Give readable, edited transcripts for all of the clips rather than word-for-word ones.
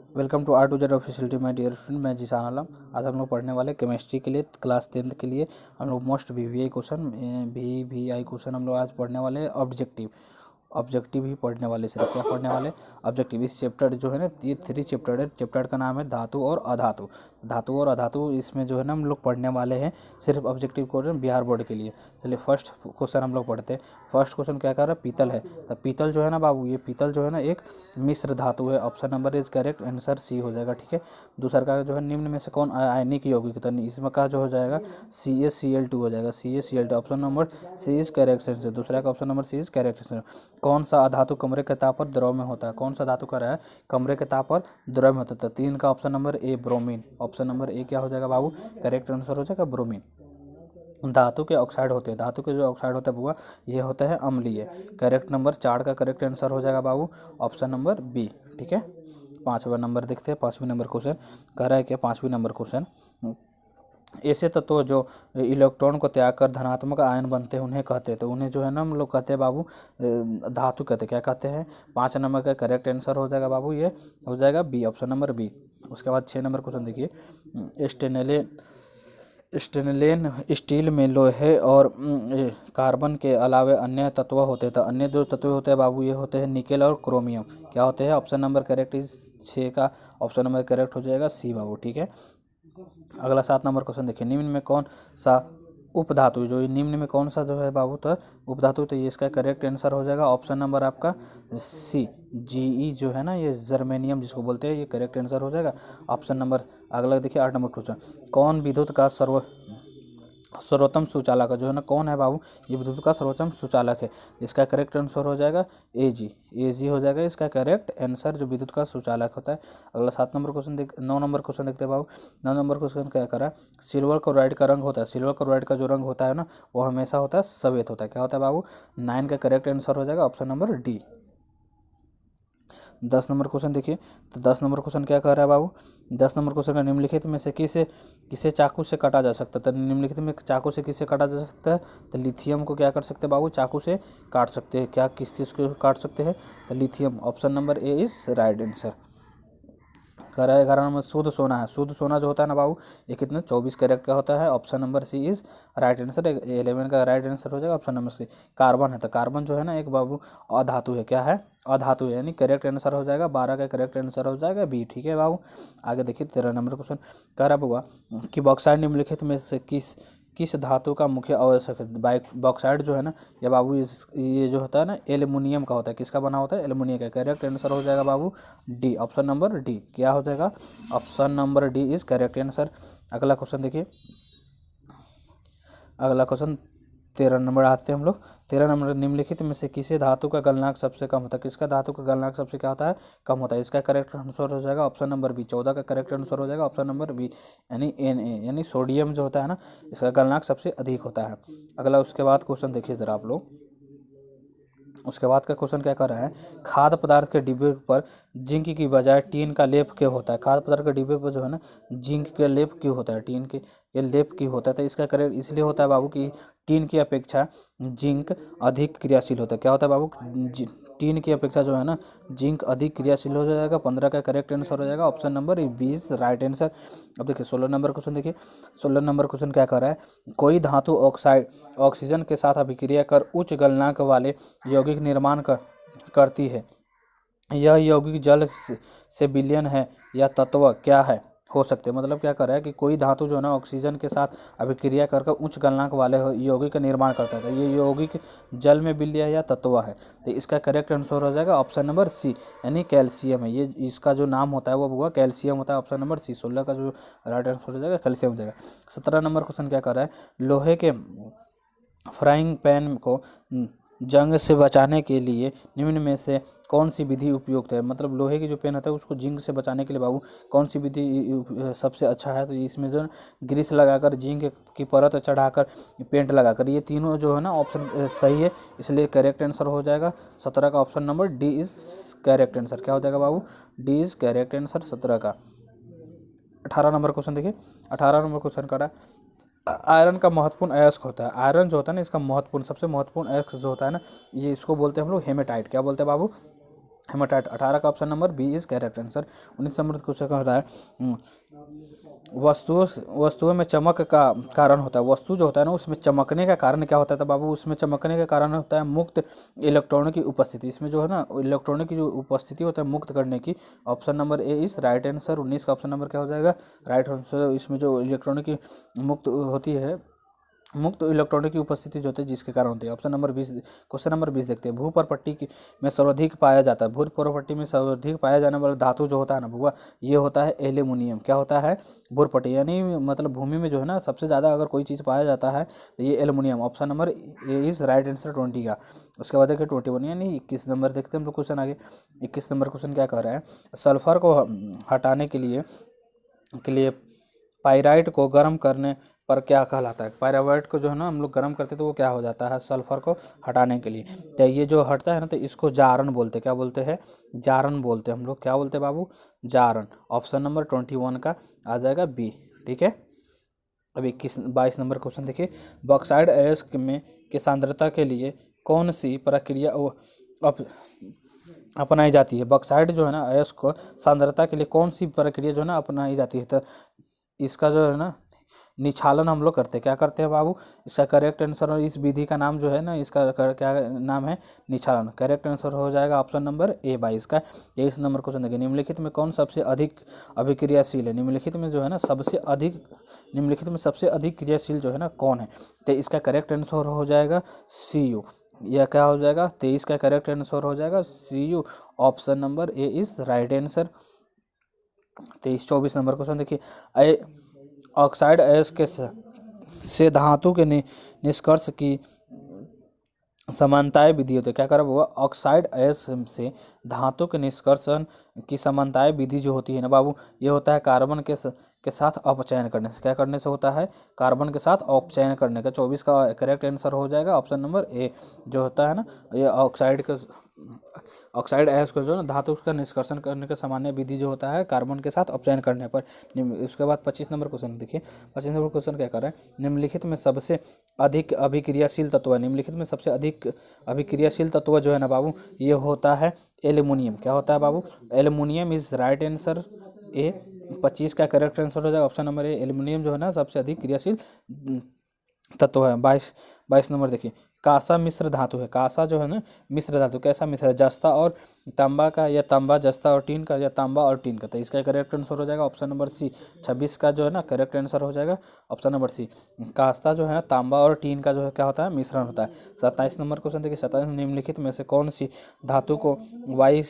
Welcome to R2Z official team my dear student. मैं जीशान आलम। आज हम लोग पढ़ने वाले केमिस्ट्री के लिए क्लास 10th के लिए हम लोग मोस्ट वी क्वेश्चन हम लोग आज पढ़ने वाले ऑब्जेक्टिव ही पढ़ने वाले। सिर्फ क्या पढ़ने वाले? ऑब्जेक्टिव। इस चैप्टर जो है ना, ये 3 चैप्टर है। चैप्टर का नाम है धातु और अधातु। धातु और अधातु इसमें जो है ना हम लोग पढ़ने वाले हैं सिर्फ ऑब्जेक्टिव क्वेश्चन बिहार बोर्ड के लिए। चलिए फर्स्ट क्वेश्चन हम लोग पढ़ते हैं। फर्स्ट क्वेश्चन क्या कर रहा है? पीतल है। तो पीतल जो है ना बाबू, ये पीतल जो है ना एक मिश्र धातु है। Option number is correct, answer C हो जाएगा। ठीक है। दूसरा का जो है निम्न में से कौन आयनिक यौगिक? तो इसमें का जो हो जाएगा CaCl2 हो जाएगा। CaCl2 option number C is correct answer. दूसरा का option number C is correct answer. कौन सा अधातु कमरे के ताप पर द्रव में होता है? कौन सा धातु का रहा है कमरे के ताप पर द्रव में होता है? तो 3 का option number A bromine. Option number A क्या हो जाएगा बाबू? करेक्ट आंसर हो जाएगा ब्रोमीन। धातु के ऑक्साइड होते हैं। धातु के जो ऑक्साइड होता है बुआ, ये होता है अम्लीय। करेक्ट नंबर 4 का करेक्ट आंसर हो जाएगा बाबू ऑप्शन नंबर बी। ठीक है। 5वां नंबर देखते हैं। 5वें नंबर क्वेश्चन कह रहा है क्या? 5वें नंबर क्वेश्चन, ऐसे तत्व जो इलेक्ट्रॉन को त्याग कर धनात्मक आयन बनते हैं उन्हें कहते हैं। तो उन्हें जो है ना हम लोग कहते हैं बाबू धातु कहते हैं। क्या कहते हैं? 5 नंबर का करेक्ट आंसर हो जाएगा बाबू, ये हो जाएगा बी, ऑप्शन नंबर बी। उसके बाद 6 नंबर क्वेश्चन देखिए। स्टेनलेन स्टील में लोहे और कार्बन के अलावे अन्य तत्व होते हैं। तो अन्य जो तत्व होते हैं बाबू, ये होते हैं निकेल और क्रोमियम। क्या होते हैं? ऑप्शन नंबर करेक्ट इस 6 का ऑप्शन नंबर करेक्ट हो जाएगा सी बाबू। ठीक है। अगला 7 नंबर क्वेश्चन देखिए। निम्न में कौन सा उपधातु, जो निम्न में कौन सा जो है बाबू तो उपधातु, तो ये इसका करेक्ट आंसर हो जाएगा ऑप्शन नंबर आपका सी Ge जो है ना, ये जर्मेनियम जिसको बोलते हैं, ये करेक्ट आंसर हो जाएगा ऑप्शन नंबर। अगला देखिए 8 नंबर क्वेश्चन। कौन विद्युत का सर्वोत्तम सुचालक जो है ना, कौन है बाबू? ये विद्युत का सर्वोत्तम सुचालक है। इसका करेक्ट आंसर हो जाएगा Ag हो जाएगा इसका करेक्ट आंसर, जो विद्युत का सुचालक होता है। अगला 7 नंबर क्वेश्चन 9 नंबर क्वेश्चन देखते हैं बाबू। 9 नंबर क्वेश्चन क्या करा? सिल्वर क्लोराइड का रंग होता है। सिल्वर क्लोराइड का जो रंग होता है ना, वो हमेशा होता है सफेद होता है। क्या होता है बाबू? 9 का करेक्ट आंसर हो जाएगा option number D. 10 number question देखिए। तो 10 नंबर क्वेश्चन क्या कह रहा है बाबू? 10 नंबर क्वेश्चन का निम्नलिखित में से किसे किसे चाकू से काटा जा सकता है? तो निम्नलिखित में चाकू से किसे काटा जा सकता है? तो लिथियम को क्या कर सकते हैं बाबू? चाकू से काट सकते हैं। क्या किस किस को काट सकते हैं? तो lithium, option number A is right answer. कह रहा है 11 नंबर शुद्ध सोना है। शुद्ध सोना जो होता है ना बाबू, ये कितने 24 कैरेट का होता है। Option number C is right answer. 11 का राइट आंसर हो जाएगा ऑप्शन नंबर सी। कार्बन है। तो कार्बन जो है ना एक बाबू अधातु है। क्या है? अधातु है, यानी करेक्ट आंसर हो जाएगा 12 का करेक्ट आंसर हो जाएगा बी। ठीक है बाबू। आगे देखिए 13 नंबर क्वेश्चन कह रहा बुआ कि बॉक्साइड निम्नलिखित में से किस धातु का मुख्य आवश्यक है? बॉक्साइड जो है ना ये बाबू, ये जो होता है ना एल्युमिनियम का होता है। किसका बना होता है? एल्युमिनियम का। करेक्ट आंसर हो जाएगा बाबू डी, ऑप्शन नंबर डी। क्या हो जाएगा? Option number D is correct answer. अगला क्वेश्चन देखिए। अगला क्वेश्चन 13 नंबर आते हैं हम लोग। 13 नंबर, निम्नलिखित में से किसी धातु का गलनांक सबसे कम होता है? किसका धातु का गलनांक सबसे क्या होता है? कम होता है। इसका करेक्ट आंसर हो जाएगा ऑप्शन नंबर बी। 14 का करेक्ट आंसर हो जाएगा ऑप्शन नंबर बी, यानी Na, यानी सोडियम जो होता है ना, इसका गलनांक सबसे अधिक होता है। अगला उसके बाद क्वेश्चन देखिए जरा आप लोग। उसके बाद का क्वेश्चन क्या कर रहा है? खाद्य पदार्थ के डिब्बे पर जिंक की बजाय टीन का लेप क्यों होता है? खाद्य पदार्थ के डिब्बे पर जो है ना जिंक के लेप क्यों होता है? टीन के ये लेप क्यों होता है? तो इसका करेक्ट इसलिए होता है बाबू कि टीन की अपेक्षा जिंक अधिक क्रियाशील होता है। क्या होता है बाबू? टीन की अपेक्षा जो है ना जिंक अधिक क्रियाशील हो जाएगा। 15 का करेक्ट आंसर हो जाएगा ऑप्शन नंबर 20 राइट आंसर। अब देखिए 16 नंबर क्वेश्चन देखिए। 16 नंबर क्वेश्चन क्या कर रहा है? कोई धातु ऑक्साइड ऑक्सीजन के साथ अभिक्रिया कर उच्च गलनांक वाले यौगिक निर्माण करती है। यह यौगिक जल से विलयन है या तत्व क्या है हो सकते हैं? मतलब क्या कर रहा है कि कोई धातु जो है ना ऑक्सीजन के साथ अभिक्रिया कर उच्च गलनांक वाले यौगिक का निर्माण करता है। ये यौगिक जल में विलय है या तत्व है? तो इसका करेक्ट आंसर हो जाएगा ऑप्शन नंबर सी, यानी कैल्शियम है। ये इसका जो नाम होता है वो हुआ कैल्शियम होता है। ऑप्शन नंबर सी 16 का जो राइट आंसर हो जाएगा कैल्शियम हो जाएगा। 17 नंबर क्वेश्चन क्या कर रहा है? लोहे के फ्राइंग पैन को जंग से बचाने के लिए निम्न में से कौन सी विधि उपयुक्त है? मतलब लोहे की जो पेन होता है उसको जिंक से बचाने के लिए बाबू कौन सी विधि सबसे अच्छा है? तो इसमें जो ग्रीस लगाकर जिंक की परत चढ़ाकर पेंट लगाकर, ये तीनों जो है ना ऑप्शन सही है, इसलिए करेक्ट आंसर हो जाएगा 17 का option number D is correct answer. क्या हो जाएगा बाबू? डी इज करेक्ट आंसर 17 का। 18 नंबर क्वेश्चन देखिए। 18 नंबर क्वेश्चन का रहा आयरन का महत्वपूर्ण अयस्क होता है। आयरन जो होता है ना इसका महत्वपूर्ण सबसे महत्वपूर्ण अयस्क जो होता है ना, ये इसको बोलते हैं हम लोग हेमेटाइट। क्या बोलते हैं बाबू? हेमाटाइट। 18 का option number B is correct answer. 19 number question का होता है वस्तुओं में चमक का कारण होता है। वस्तु जो होता है ना उसमें चमकने का कारण क्या होता है? तो बाबू उसमें चमकने का कारण होता है मुक्त इलेक्ट्रॉनों की उपस्थिति। इसमें जो है ना इलेक्ट्रॉनों की जो उपस्थिति होता है मुक्त करने की, option number A is right answer. 19 का ऑप्शन नंबर क्या हो जाएगा? Right answer. इसमें जो इलेक्ट्रॉनों की मुक्त होती है, मुक्त इलेक्ट्रॉनों की उपस्थिति जो होती है जिसके कारण होती है। Option number 20। क्वेश्चन नंबर 20 देखते हैं। में सर्वाधिक पाया जाता है, भूपर्पट्टी में सर्वाधिक पाया जाने वाला धातु जो होता है ना भुआ, ये होता है एल्यूमिनियम। क्या होता है? भूपर्पट्टी यानी मतलब भूमि में जो है ना सबसे ज़्यादा अगर कोई चीज़ पाया जाता है तो ये aluminium. Option number A is right answer 20 का। उसके बाद देखिए 21 यानी 21 नंबर देखते हैं हम लोग क्वेश्चन आगे। 21 नंबर क्वेश्चन क्या कह रहा है? सल्फर को हटाने के लिए पाइराइट को गर्म करने पर क्या कहलाता है? पाइराइट को जो है ना हम लोग गर्म करते तो वो क्या हो जाता है? सल्फर को हटाने के लिए तो ये जो हटता है ना तो इसको जारन बोलते हैं। क्या बोलते हैं? जारन बोलते हैं हम लोग। क्या बोलते हैं बाबू? जारन। ऑप्शन नंबर 21 का आ जाएगा बी। ठीक है। अब 22 नंबर क्वेश्चन देखिए। बॉक्साइड अयस्क में की सांद्रता के लिए कौन सी प्रक्रिया अपनाई जाती है? बॉक्साइड जो है ना अयस्क को सांद्रता के लिए कौन सी प्रक्रिया जो है ना अपनाई जाती है? तो इसका जो है ना निछालन हम लोग करते हैं। क्या करते हैं बाबू? इसका करेक्ट आंसर और इस विधि का नाम जो है ना इसका क्या नाम है? निछालन। करेक्ट आंसर हो जाएगा ऑप्शन नंबर ए 22 का। 23 नंबर क्वेश्चन देखिए। निम्नलिखित में कौन सबसे अधिक अभिक्रियाशील है? निम्नलिखित में जो है ना निम्नलिखित में सबसे अधिक क्रियाशील जो है ना कौन है? तो इसका करेक्ट आंसर हो जाएगा CU। यह क्या हो जाएगा? 23 का करेक्ट आंसर हो जाएगा CU। Option number A is right answer. 24 number question देखिए। ऑक्साइड अयस्क से धातु के निष्कर्ष की समानताएं विधि होती है। क्या करा हुआ? ऑक्साइड अयस्क से धातु के निष्कर्षण की समानताएं विधि जो होती है ना बाबू, ये होता है कार्बन के साथ अपचयन करने से। क्या करने से होता है? कार्बन के साथ अपचयन करने का। 24 का करेक्ट आंसर हो जाएगा ऑप्शन नंबर ए जो होता है ना ये ऑक्साइड अयस्क को जो है ना धातु का निष्कर्षण करने का सामान्य विधि जो होता है कार्बन के साथ अपचयन करने पर। उसके बाद 25 नंबर क्वेश्चन देखिए। 25 नंबर क्वेश्चन क्या कर रहा है? निम्नलिखित में सबसे अधिक अभिक्रियाशील तत्व है। निम्नलिखित में सबसे अधिक अभिक्रियाशील तत्व जो है ना बाबू ये होता है एल्यूमिनियम। क्या होता है बाबू? Aluminium is right answer A. 25 का करेक्ट आंसर हो जाएगा ऑप्शन नंबर ए। एल्यूमिनियम जो है ना सबसे अधिक क्रियाशील तत्व है। 22 नंबर देखिए। कांसा मिश्र धातु है। कांसा जो है ना मिश्र धातु। कैसा मिश्र है? जस्ता और तांबा का, या तांबा जस्ता और टीन का, या तांबा और टीन का। तो इसका करेक्ट आंसर हो जाएगा ऑप्शन नंबर सी। 26 का जो है ना करेक्ट आंसर हो जाएगा ऑप्शन नंबर सी। कांसा जो है ना तांबा और टीन का जो है क्या होता है? मिश्रण होता है। 27 नंबर क्वेश्चन देखिए। 27 निम्नलिखित में से कौन सी धातु को वायु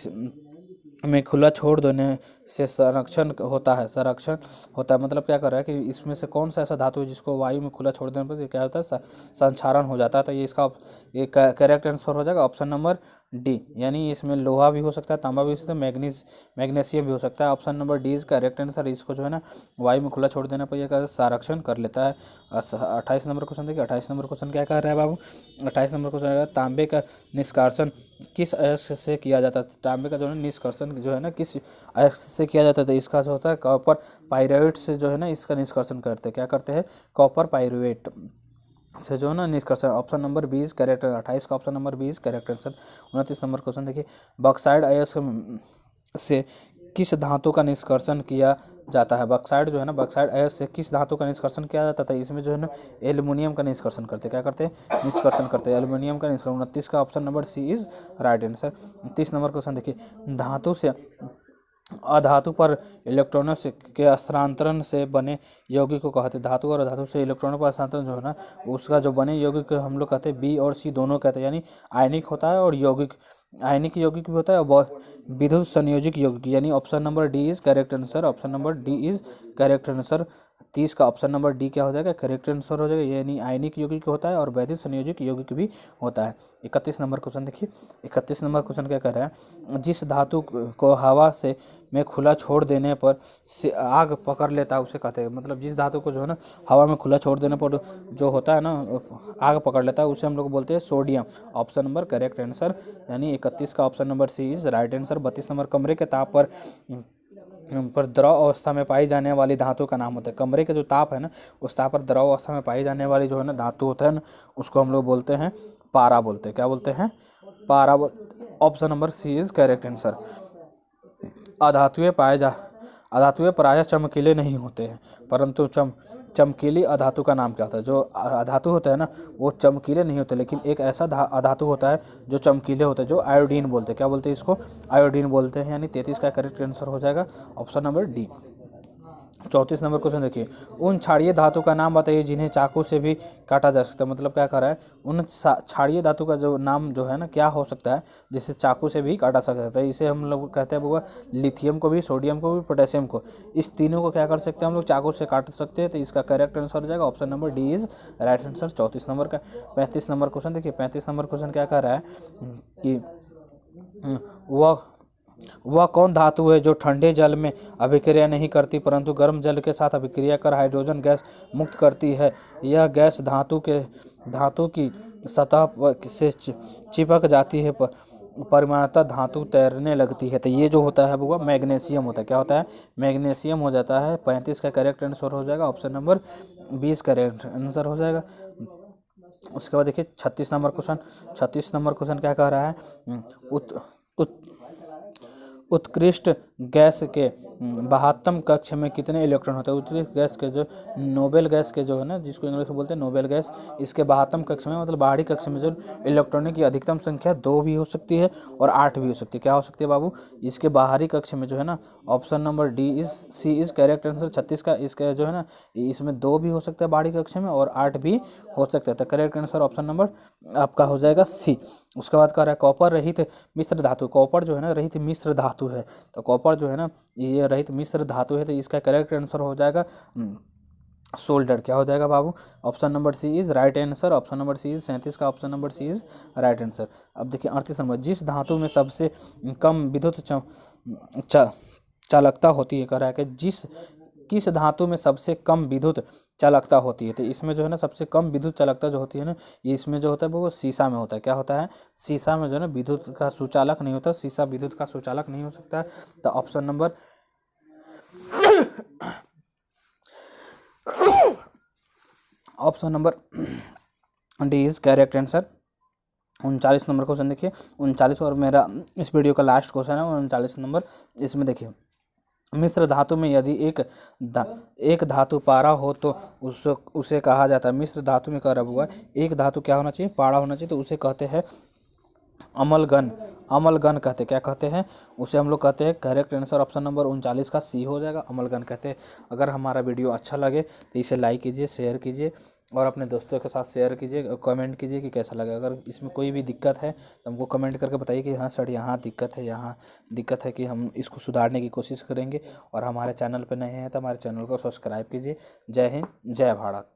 में खुला छोड़ देने से संरक्षण होता है? संरक्षण होता है मतलब क्या कर रहा है कि इसमें से कौन सा ऐसा धातु है जिसको वायु में खुला छोड़ देने पर क्या होता है? संक्षारण हो जाता है। तो ये करेक्ट आंसर हो जाएगा ऑप्शन नंबर डी। यानी इसमें लोहा भी हो सकता है, तांबा भी हो सकता है, मैग्नीशियम भी हो सकता है। Option number D is correct answer. इसको जो है ना वायु में खुला छोड़ देने पर यह संरक्षण कर लेता है। 28 नंबर क्वेश्चन देखिए। 28 नंबर क्वेश्चन क्या कर रहा है बाबू? 28 नंबर क्वेश्चन है तांबे का निष्कर्षण किस अयस्क से किया जाता है? तांबे का जो है निष्कर्षण जो है ना किस अयस्क से किया जाता है? तो इसका जो होता है कॉपर पाइरूवेट से जो है ना इसका निष्कर्षण करते हैं। क्या करते हैं? कॉपर पाइरूवेट से जो है ना निष्कर्षण। Option number 20 correct. 28 का option number 20 correct answer. 29 number question देखिए। बॉक्साइड अयस्क से किस धातु का निष्कर्षण किया जाता है? बॉक्साइड जो है ना बॉक्साइड अयस्क से किस धातु का निष्कर्षण किया जाता था? इसमें जो है ना एल्यूमिनियम का निष्कर्षण करते हैं। क्या करते हैं? निष्कर्षण करते हैं एल्यूमिनियम का निष्कर्षण। 29 का option number C is right answer. 30 number question देखिए। धातु से अधातु पर इलेक्ट्रॉनों से के हस्तांतरण से बने यौगिक को कहते हैं। धातु और अधातु से इलेक्ट्रॉनों पर हस्तांतरण जो है ना उसका जो बने यौगिक को हम लोग कहते हैं बी और सी दोनों कहते हैं। यानी आयनिक होता है और यौगिक, आयनिक यौगिक भी होता है और विद्युत संयोजिक यौगिक। यानी option number D is correct answer. Option number D is correct answer. 30 का ऑप्शन नंबर डी क्या हो जाएगा? करेक्ट आंसर हो जाएगा। यानी आयनिक यौगिक होता है और वैद्युत संयोजिक यौगिक भी होता है। 31 नंबर क्वेश्चन देखिए। 31 नंबर क्वेश्चन क्या कर रहा है? जिस धातु को हवा से में खुला छोड़ देने पर से आग पकड़ लेता है उसे कहते हैं। मतलब जिस धातु को जो है ना हवा में खुला छोड़ देने पर जो होता है ना आग पकड़ लेता है उसे हम लोग बोलते हैं sodium. Option number correct answer. यानी 31 का option number C is right answer. 32 number कमरे के ताप पर द्रव अवस्था में पाई जाने वाली धातु का नाम होता है। कमरे के जो ताप है ना उस ताप पर द्रव अवस्था में पाई जाने वाली जो है ना धातु होता है ना उसको हम लोग बोलते हैं पारा बोलते हैं। क्या बोलते हैं? पारा option number C is correct answer. अधातुएं प्रायः चमकीले नहीं होते हैं, परंतु चमकीली अधातु का नाम क्या होता है? जो अधातु होता है ना वो चमकीले नहीं होते, लेकिन एक ऐसा अधातु होता है जो चमकीले होते हैं, जो आयोडीन बोलते हैं। क्या बोलते हैं इसको? आयोडीन बोलते हैं। यानी 33 का करेक्ट आंसर हो जाएगा option number D. 34 number question देखिए, उन क्षारीय धातु का नाम बताइए जिन्हें चाकू से भी काटा जा सकता है। मतलब क्या कर रहा है, उन क्षारीय धातु का जो नाम जो है ना क्या हो सकता है जिसे चाकू से भी काटा सकता है। इसे हम लोग कहते हैं वो लिथियम को भी, सोडियम को भी, पोटेशियम को, इस तीनों को क्या कर सकते हैं हम लोग? चाकू से काट सकते हैं। तो इसका करेक्ट आंसर हो जाएगा option number D is right answer 34 number का। 35 नंबर क्वेश्चन देखिए, 35 नंबर क्वेश्चन क्या कर रहा है कि वह कौन धातु है जो ठंडे जल में अभिक्रिया नहीं करती परंतु गर्म जल के साथ अभिक्रिया कर हाइड्रोजन गैस मुक्त करती है? यह गैस धातु की सतह से चिपक जाती है, परिमाणतः धातु तैरने लगती है। तो ये जो होता है वो मैग्नीशियम होता है। क्या होता है? मैग्नीशियम हो जाता है। 35 का करेक्ट आंसर हो जाएगा ऑप्शन नंबर 20 करेक्ट आंसर हो जाएगा। उसके बाद देखिए 36 नंबर क्वेश्चन। 36 नंबर क्वेश्चन क्या कह रहा है, उत्कृष्ट गैस के 72 कक्ष में कितने इलेक्ट्रॉन होते हैं? उत्कृष्ट गैस के जो नोबेल गैस के जो है ना, जिसको इंग्लिश में बोलते हैं नोबेल गैस, इसके 72 कक्ष में मतलब बाहरी कक्ष में जो इलेक्ट्रॉनों की अधिकतम संख्या 2 भी हो सकती है और 8 भी हो सकती है। क्या हो सकती है बाबू? इसके बाहरी कक्ष में जो है ना option number D is C is correct answer. 36 का इसका जो है ना इसमें 2 भी हो सकता है बाहरी कक्ष में और 8 भी हो सकता है। तो करेक्ट आंसर ऑप्शन नंबर आपका हो जाएगा सी। उसके बाद कह रहा है कॉपर रहित मिश्र धातु। कॉपर जो है ना रहित मिश्र धातु है। तो कॉपर जो है ना ये रहित मिश्र धातु है। तो इसका करेक्ट आंसर हो जाएगा सोल्डर। क्या हो जाएगा बाबू? Option number C is right answer. Option number C is 37 का option number C is right answer. अब देखिए 38 नंबर, जिस धातु में सबसे कम विद्युत चालकता होती है, कह रहा है कि किस धातु में सबसे कम विद्युत चालकता होती है? तो इसमें जो है ना सबसे कम विद्युत चालकता जो होती है ना ये इसमें जो होता है वो शीशा में होता है। क्या होता है? शीशा में जो है ना विद्युत का सुचालक नहीं होता। शीशा विद्युत का सुचालक नहीं हो सकता। तो option number D is correct answer. 39 number question देखिए, 39 और मेरा इस वीडियो का लास्ट क्वेश्चन है 39 नंबर। इसमें देखिए, मिश्र धातु में यदि एक धातु पारा हो तो उसे कहा जाता है। मिश्र धातु में कह रहा हुआ एक धातु क्या होना चाहिए? पारा होना चाहिए। तो उसे कहते हैं अमलगन। अमलगन कहते हैं। क्या कहते हैं? उसे हम लोग कहते हैं। करेक्ट आंसर ऑप्शन नंबर 39 का सी हो जाएगा, अमलगन कहते हैं। अगर हमारा वीडियो अच्छा लगे तो इसे लाइक कीजिए, शेयर कीजिए और अपने दोस्तों के साथ शेयर कीजिए, कमेंट कीजिए कि कैसा लगा। अगर इसमें कोई भी दिक्कत है तो हमको कमेंट करके बताइए कि हाँ सर यहाँ दिक्कत है, यहाँ दिक्कत है, कि हम इसको सुधारने की कोशिश करेंगे। और हमारे चैनल पर नए हैं तो हमारे चैनल को सब्सक्राइब कीजिए। जय हिंद, जय भारत।